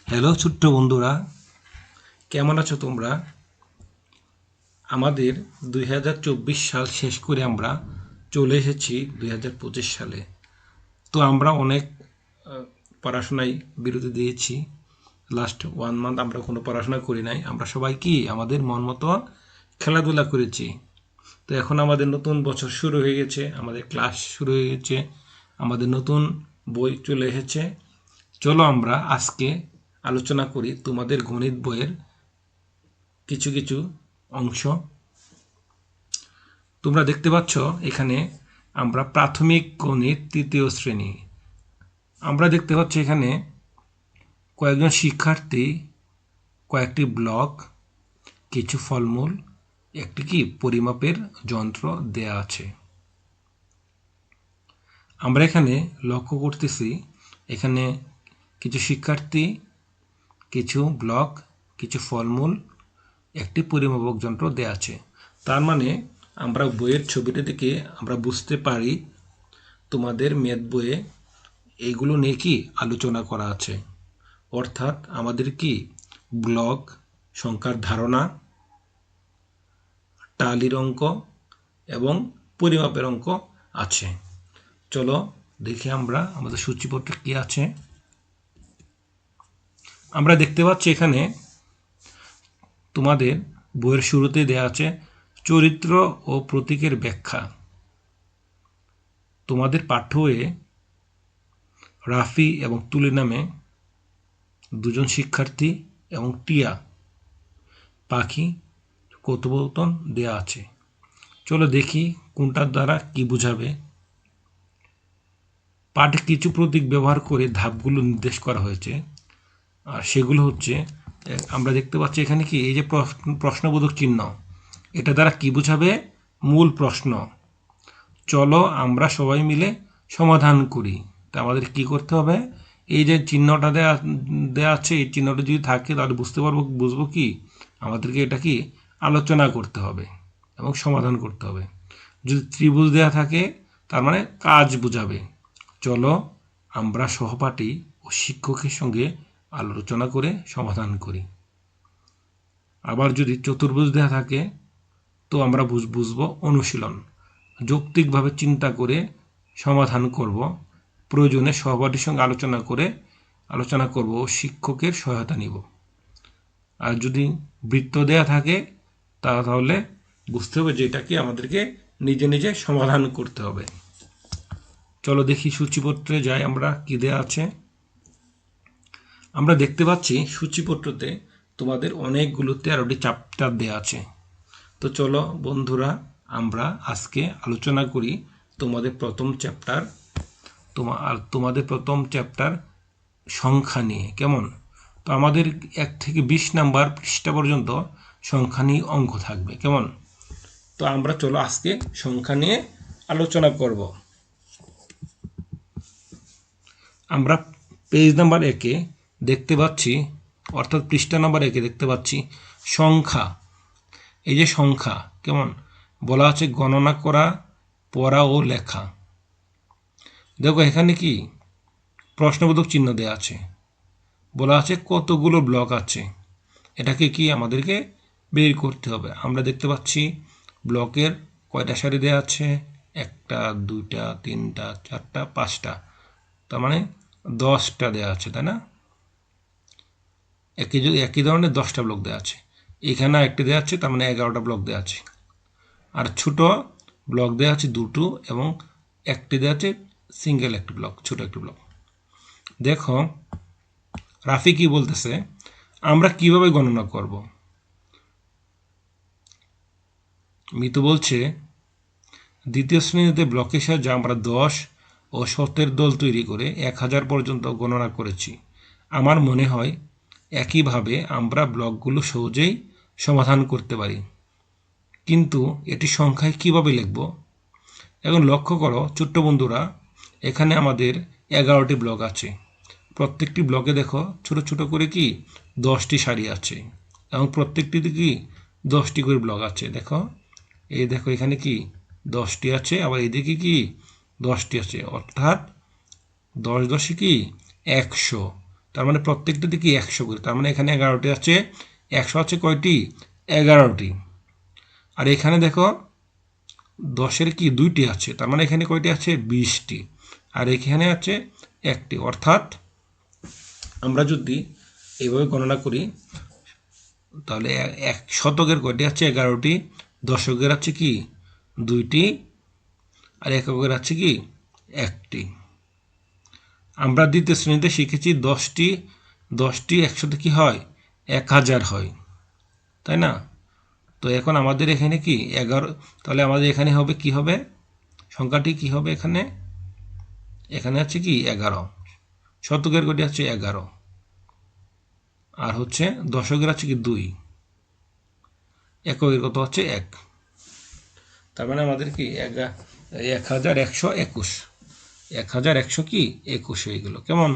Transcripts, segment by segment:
Hello ছোট্ট বন্ধুরা, কেমন আছো তোমরা? আমাদের 2024 সাল শেষ করে আমরা চলে এসেছি 2025 সালে। তো আমরা অনেক পড়াশোনায় বিরতি দিয়েছি। লাস্ট 1 মান্থ আমরা কোনো পড়াশোনা করি নাই। আমরা সবাই কি আমাদের মন মতো খেলাধুলা করেছি। তো এখন আমাদের নতুন বছর শুরু হয়ে গেছে, আমাদের ক্লাস শুরু হয়ে গেছে, আমাদের নতুন বই চলে এসেছে। চলো আমরা আজকে আলোচনা করি তোমাদের গণিত বইয়ের কিছু কিছু অংশ। তোমরা দেখতে পাচ্ছ এখানে আমরা প্রাথমিক গণিত তৃতীয় শ্রেণী। আমরা দেখতে পাচ্ছি এখানে কয়েকজন শিক্ষার্থী, কয়েকটি ব্লক, কিছু ফলমূল, একটি কি পরিমাপের যন্ত্র দেয়া আছে। আমরা এখানে লক্ষ্য করতেছি এখানে কিছু শিক্ষার্থী, কিছু ব্লক, কিছু ফলমূল, একটি পরিমাপক যন্ত্র দেয়া আছে। তার মানে আমরা বইয়ের ছবিটা দেখে আমরা বুঝতে পারি তোমাদের ম্যাথ বইয়ে এইগুলো নিয়ে কি আলোচনা করা আছে। অর্থাৎ আমাদের কি ব্লক সংখ্যার ধারণা, টালির অঙ্ক এবং পরিমাপের অঙ্ক আছে। চলো দেখি আমরা আমাদের সূচিপত্রে কি আছে। আমরা দেখতে পাচ্ছি এখানে তোমাদের বইয়ের শুরুতে দেয়া আছে চরিত্র ও প্রতীকের ব্যাখ্যা। তোমাদের পাঠ্য বইয়ে রাফি এবং তুলি নামে দুজন শিক্ষার্থী এবং টিয়া পাখি কৌতুকতন দেয়া আছে। চলো দেখি কোনটার দ্বারা কি বোঝাবে। পাঠে কিছু প্রতীক ব্যবহার করে ধাপগুলো নির্দেশ করা হয়েছে। আর সেগুলো হচ্ছে আমরা দেখতে পাচ্ছি এখানে কি এই যে প্রশ্নবোধক চিহ্ন, এটা দ্বারা কি বোঝাবে? মূল প্রশ্ন। চলো আমরা সবাই মিলে সমাধান করি। তা আমাদের কি করতে হবে? এই যে চিহ্নটা দেয়া আছে, এই চিহ্নটা যদি থাকে তাহলে বুঝবো কি আমাদেরকে এটা কি আলোচনা করতে হবে এবং সমাধান করতে হবে। যদি ত্রিভুজ দেয়া থাকে তার মানে কাজ বোঝাবে। চলো আমরা সহপাঠী ও শিক্ষকের সঙ্গে আলোচনা করে সমাধান করি। আবার যদি চতুর্ভুজ দেয়া থাকে তো আমরা বুঝবো অনুশীলন। যৌক্তিকভাবে চিন্তা করে সমাধান করব। প্রয়োজনে সহপাঠীর সঙ্গে আলোচনা করব ও শিক্ষকের সহায়তা নিব। আর যদি বৃত্ত দেয়া থাকে তাহলে বুঝতে হবে যে এটা কি আমাদেরকে নিজে নিজে সমাধান করতে হবে। চলো দেখি সূচিপত্রে যাই আমরা কি দেয়া আছে। আমরা দেখতে পাচ্ছি সূচিপত্রতে তোমাদের অনেকগুলো 13টি চ্যাপ্টার দেয়া আছে। তো চলো বন্ধুরা আমরা আজকে আলোচনা করি তোমাদের প্রথম চ্যাপ্টার তোমাদের প্রথম চ্যাপ্টার সংখ্যা নিয়ে। কেমন? তো আমাদের 1 থেকে 20 নাম্বার পৃষ্ঠা পর্যন্ত সংখ্যা নিয়ে অঙ্ক থাকবে। কেমন? তো আমরা চলো আজকে সংখ্যা নিয়ে আলোচনা করব। আমরা পেজ নাম্বার 1-এ দেখতে পাচ্ছি, অর্থাৎ পৃষ্ঠা নাম্বার 1-এ দেখতে পাচ্ছি সংখ্যা। এই যে সংখ্যা, কেমন বলা আছে? গণনা করা, পড়া ও লেখা। দেখো এখানে কি প্রশ্নবোধক চিহ্ন দেওয়া আছে, বলা আছে কতগুলো ব্লক আছে। এটাকে কি আমাদেরকে বের করতে হবে। আমরা দেখতে পাচ্ছি ব্লকের কয়টা সারি দেওয়া আছে? 1টা 2টা 3টা 4টা 5টা, তার মানে 10টা দেওয়া আছে, তাই না? একই ধরনের 10টা ব্লক দেওয়া আছে। এখানে একটি দেওয়া আছে, তার মানে 11টা ব্লক দেওয়া আছে। আর ছোট ব্লক দেওয়া আছে 2টো এবং একটি দেওয়া আছে সিঙ্গেল একটি ব্লক, ছোট একটি ব্লক। দেখো রাফি কি বলতেছে, আমরা কিভাবে গণনা করব? মিতু বলছে দ্বিতীয় শ্রেণীতে ব্লকের সাহায্যে আমরা 10 ও 7-এর দল তৈরি করে 1000 পর্যন্ত গণনা করেছি। আমার মনে হয় একইভাবে আমরা ব্লকগুলো সহজেই সমাধান করতে পারি, কিন্তু এটি সংখ্যায় কিভাবে লিখব? এখন লক্ষ্য করো ছোট্ট বন্ধুরা, এখানে আমাদের 11টি ব্লক আছে। প্রত্যেকটি ব্লকে দেখো ছোট ছোট করে কি 10টি সারি আছে এবং প্রত্যেকটিতে কি 10টি করে ব্লক আছে। দেখো এই দেখো এখানে কি 10টি আছে, আবার এদিকে কি 10টি আছে, অর্থাৎ 10 10 কি 100। তার মানে প্রত্যেকটাতে কি 100 করে, তার মানে এখানে 11টি আছে, 100 আছে কয়টি? 11টি। আর এখানে দেখো 10-এর কি 2টি আছে, তার মানে এখানে কয়টি আছে? 20টি। আর এখানে আছে 1টি। অর্থাৎ আমরা যদি এইভাবে গণনা করি তাহলে এক শতকের কয়টি আছে? 11টি, দশকের আছে কি 2টি, আর এককের আছে কি 1টি। আমরা দ্বিতীয় শ্রেণীতে শিখেছি 10টি 100তে কি হয়? 1000 হয়, তাই না? তো এখন আমাদের এখানে কি 11, তাহলে আমাদের এখানে হবে কি হবে? সংখ্যাটি কি হবে? এখানে আছে কি 11। শতকের কয়টি আছে? 11। আর হচ্ছে দশকের আছে কি 2, এককের কত হচ্ছে 1। তার মানে আমাদের কি 1121, 1100 কি 21 হয়ে গেল। কেমন?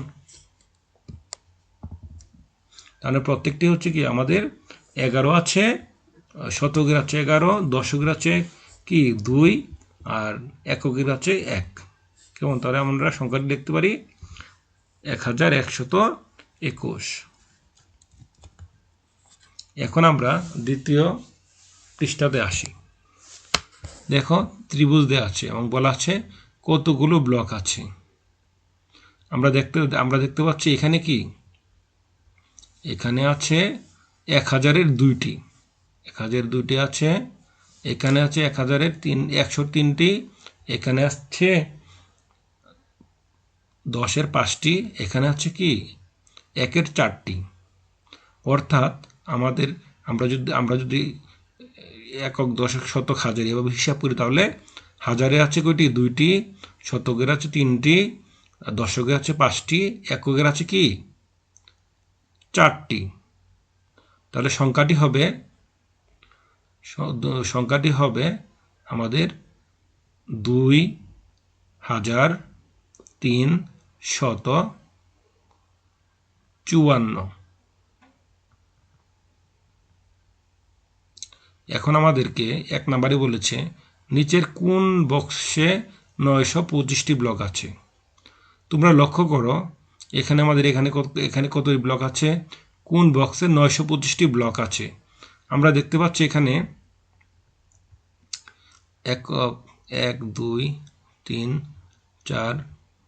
তাহলে প্রত্যেকটি হচ্ছে কি আমাদের 11 আছে, শতকের আছে 11, দশকের আছে কি 2, আর এককের আছে 1। কেমন? তাহলে আমরা সংখ্যাটি দেখতে পারি 1121। এখন আমরা দ্বিতীয় পৃষ্ঠাতে আসি। দেখো ত্রিভুজ দেওয়া আছে এবং বলা আছে কতগুলো ব্লক আছে। আমরা দেখতে পাচ্ছি এখানে কি, এখানে আছে 1000-এর 2টি, 1000-এর 2টি আছে, এখানে আছে 1000-এর 103টি, এখানে আছে 10-এর 5টি, এখানে আছে কি 1-এর 4টি। অর্থাৎ আমরা যদি একক, দশক, শতক, হাজার এভাবে হিসাব করি তাহলে হাজারে আছে কয়টি? 2টি, শতকের আছে 3টি, দশকের আছে 5টি, এককের আছে কি 4টি। তাহলে সংখ্যাটি হবে আমাদের 2354। এখন আমাদেরকে 1 নাম্বারে বলেছে নিচের কোন বক্সে 925টি ব্লক আছে। তোমরা লক্ষ্য করো এখানে কতটি ব্লক আছে? কোন বক্সে 925টি ব্লক আছে? আমরা দেখতে পাচ্ছি এখানে 1 2 3 4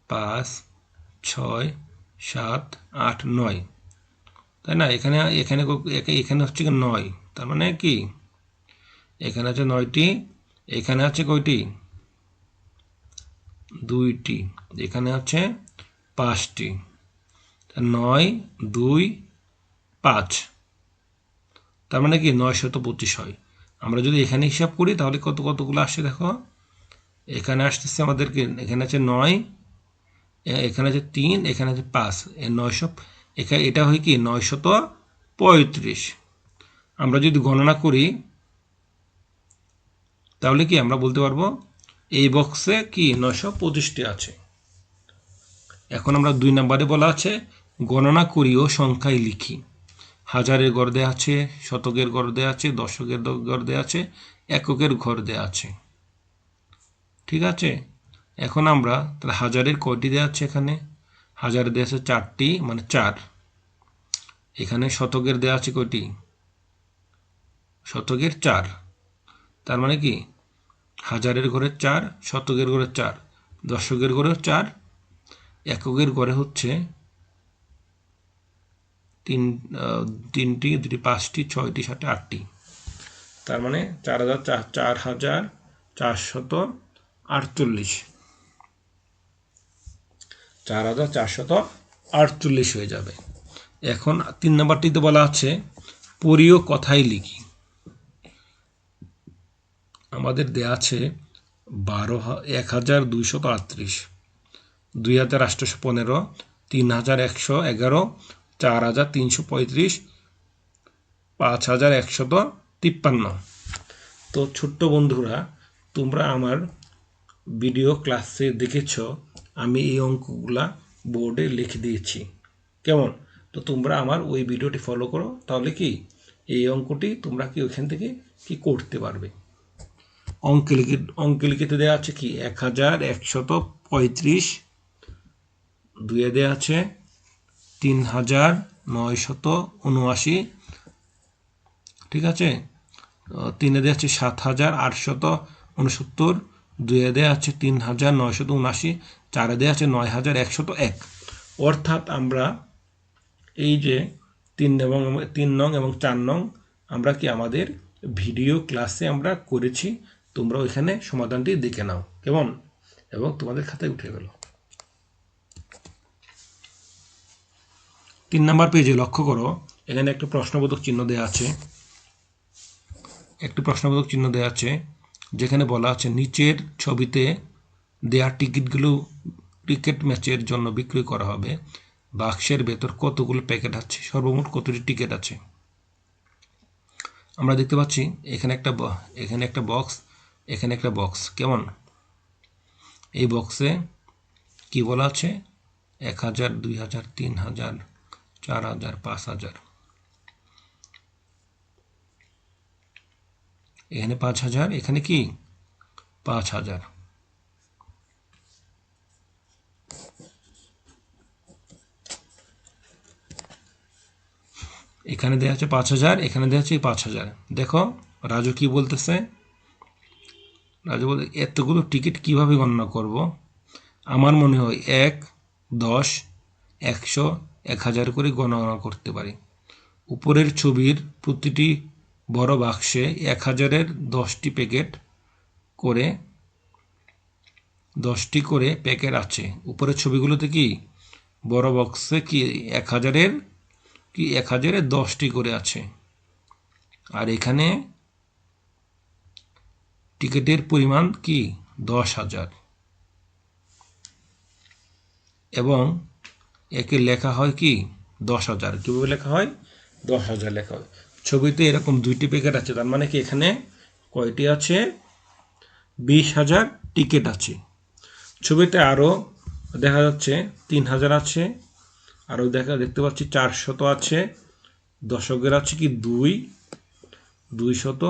5 6 7 8 9, তাই না? এখানে হচ্ছে 9, তার মানে কি এখানে আছে 9টি, এখানে আছে কয়টি? 2টি, এখানে আছে 5টি। 9 2 5, তার মানে কি 925 হয়। আমরা যদি এখানে হিসাব করি তাহলে কতগুলো আসে দেখো। এখানে আসতেছে আমাদেরকে, এখানে আছে 9, এখানে আছে 3, এখানে আছে 5, 900, এটা হয় কি 935। আমরা যদি গণনা করি তাহলে কি আমরা বলতে পারবো এই বক্সে কি 925টি আছে। এখন আমরা 2 নম্বরে বলা আছে গণনা করি ও সংখ্যায় লিখি। হাজারের ঘর দেওয়া আছে, শতকের ঘর দেওয়া আছে, দশকের ঘর দেওয়া আছে, এককের ঘর দেওয়া আছে। ঠিক আছে, এখন আমরা তাহলে হাজারের কয়টি দেওয়া আছে? এখানে হাজারে দেওয়া আছে 4টি, মানে 4। এখানে শতকের দেওয়া আছে কয়টি? শতকের 4, তার মানে কি হাজারের ঘরে 4, শতকের ঘরে 4, দশকের ঘরেও 4, এককের ঘরে হচ্ছে 3টি, 2টি, 5টি, 6টি, 7টি, 8টি। তার মানে 4448 4448 হয়ে যাবে। এখন 3 নম্বরটিতে বলা আছে পরীয় কথায় লিখি। আমাদের দেয়া আছে 12,1238, 2,815, 3,111, 4,335, 5,153। তো ছোট্ট বন্ধুরা, তোমরা আমার ভিডিও ক্লাসে দেখেছ আমি এই অঙ্কগুলা বোর্ডে লিখে দিয়েছি। কেমন? তো তোমরা আমার ওই ভিডিওটি ফলো করো, তাহলে কি এই অঙ্কটি তোমরা কি ওইখান থেকে কি করতে পারবে। অঙ্কে লিখিতে দেওয়া আছে কি 1135, 2 দেওয়া আছে ৩,৯৭৯, ঠিক আছে। 3 দেওয়া আছে 7,869, 2 দেওয়া আছে 3,979, 4 দেওয়া আছে 9,101। অর্থাৎ আমরা এই যে 3 নং এবং 4 নং আমরা কি আমাদের ভিডিও ক্লাসে আমরা করেছি, তোমরা ওইখানে সমাধানটি দেখে নাও কেমন, এবং তোমাদের খাতায় উঠে গেল। 3 নম্বর পেজে লক্ষ্য করো, এখানে একটা প্রশ্নবোধক চিহ্ন দেওয়া আছে, যেখানে বলা আছে নিচের ছবিতে দেয়া টিকিটগুলো ক্রিকেট ম্যাচের জন্য বিক্রি করা হবে, বাক্সের ভেতর কতগুলো প্যাকেট আছে, সর্বমোট কতটি টিকিট আছে। আমরা দেখতে পাচ্ছি এখানে একটা বক্স, এখানে একটা বক্স, কেমন। এই বক্সে কি বলা আছে, 1,000, 2,000, 3,000, 4,000, 5,000, এখানে 5,000, এখানে কি 5,000। এখানে দেওয়া আছে 5,000, এখানে দেওয়া আছে 5,000। দেখো রাজু কি বলতেছে, রাজু বলতে এতগুলো টিকিট কিভাবে গণনা করব। আমার মনে হয় 1, 10, 100, 1,000 করে গণনা করতে পারি। উপরের ছবির প্রতিটি বড় বাক্সে 1,000-এর 10টি করে প্যাকেট আছে। উপরের ছবিগুলোতে কি বড় বক্সে কি 1,000-এর 10টি করে আছে, আর এখানে টিকিটের পরিমাণ কি 10,000, এবং একে লেখা হয় কি 10,000। কীভাবে লেখা হয়, 10,000 লেখা হয়। ছবিতে এরকম 2টি প্যাকেট আছে, তার মানে কি এখানে কয়টি আছে, 20,000 টিকিট আছে। ছবিতে আরও দেখা যাচ্ছে 3,000 আছে, আরও দেখতে পাচ্ছি 400 আছে, দশকের আছে কি 200,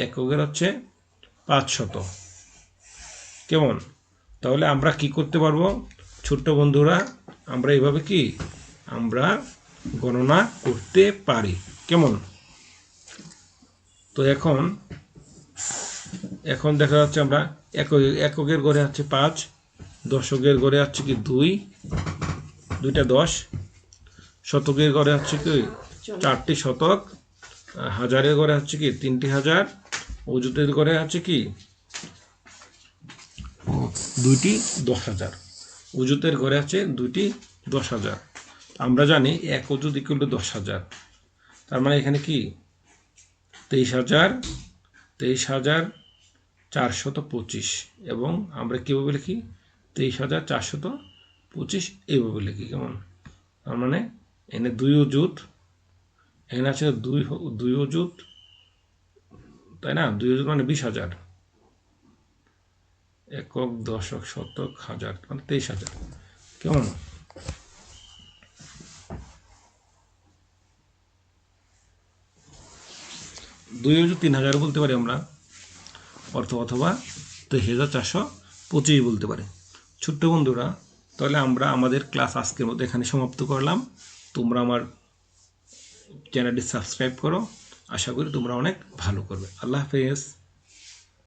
এককের হচ্ছে 500, কেমন। তাহলে আমরা কি করতে পারবো ছোট্ট বন্ধুরা, আমরা এইভাবে কি আমরা গণনা করতে পারি, কেমন। তো এখন দেখা যাচ্ছে আমরা এককের ঘরে আছে 5, দশকের ঘরে আছে কি 2টা 10, শতকের ঘরে আছে কি 4টি শতক, হাজারের ঘরে আছে কি 3টি হাজার, অযুতের ঘরে আছে কি 2টি 10,000, অযুতের ঘরে আছে 2টি 10,000। আমরা জানি 1 অযুত = 10,000, তার মানে এখানে কি 23,425, এবং আমরা কীভাবে লিখি 23,425 এইভাবে লিখি, কেমন। তার মানে এখানে 2 অযুত, এখানে আছে 2 অযুত, তাই না, 2 অযুত মানে 20,000, একক, দশক, শতক, হাজার, মানে 23,000, কেমন। দুই অযুত 3,000 বলতে পারি আমরা, অথবা 23,425 বলতে পারি। ছোট্ট বন্ধুরা, তাহলে আমরা আমাদের ক্লাস আজকের মতো এখানে সমাপ্ত করলাম। তোমরা আমার চ্যানেলটি সাবস্ক্রাইব করো, আশা করি তোমরা অনেক ভালো করবে। আল্লাহ হাফেজ।